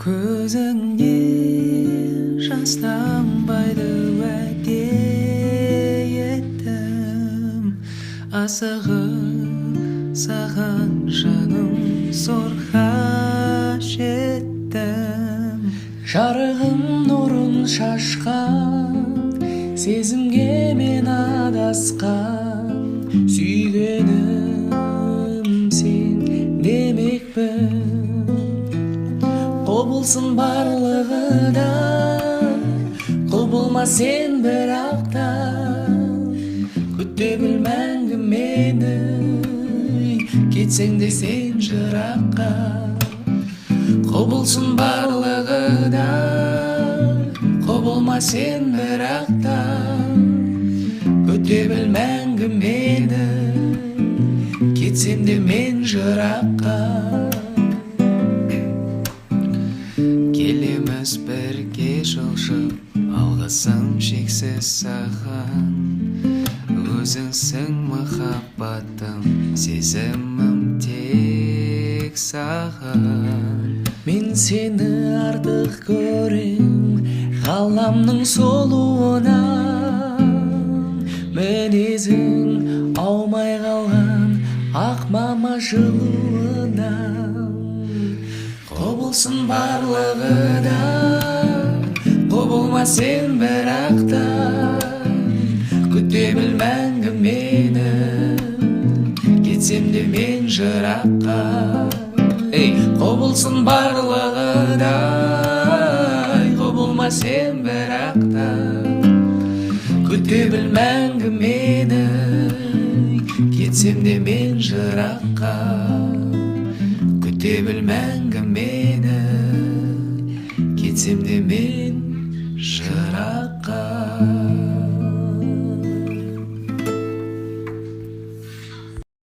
Көзіңе жас тамбайды уәде еттім, асығып саған жаным зорға жеттім. Жарығым нұрын шашқан, сезімге мен адасқан, сүйгенім сен демекпін. Құбылсын барлығы да, құбылма сен бірақ та, күте біл мәңгі мені, кетсең де сен жыраққа. Құбылсын барлығы да, құбылма сен бірақ та, күте біл мәңгі мені, кетсем де мен жыраққа. Келеміз бірге жылжып, алғысым шексіз саған. Өзіңсің махаббатым, сезімім тек саған. Мен сені артық көрем, ғаламның сұлуынан. Мінезің аумай қалған ақ мама жылуынан. Құбылсын барлығы да, құбылма сен бірақ та, күте біл мәңгі мені, кетсем де мен жыраққа. Құбылсын барлығы да, құбылма сен бірақ та, күте біл мәңгі мені, кетсем де мен жыраққа. Күте біл мәңгі мені,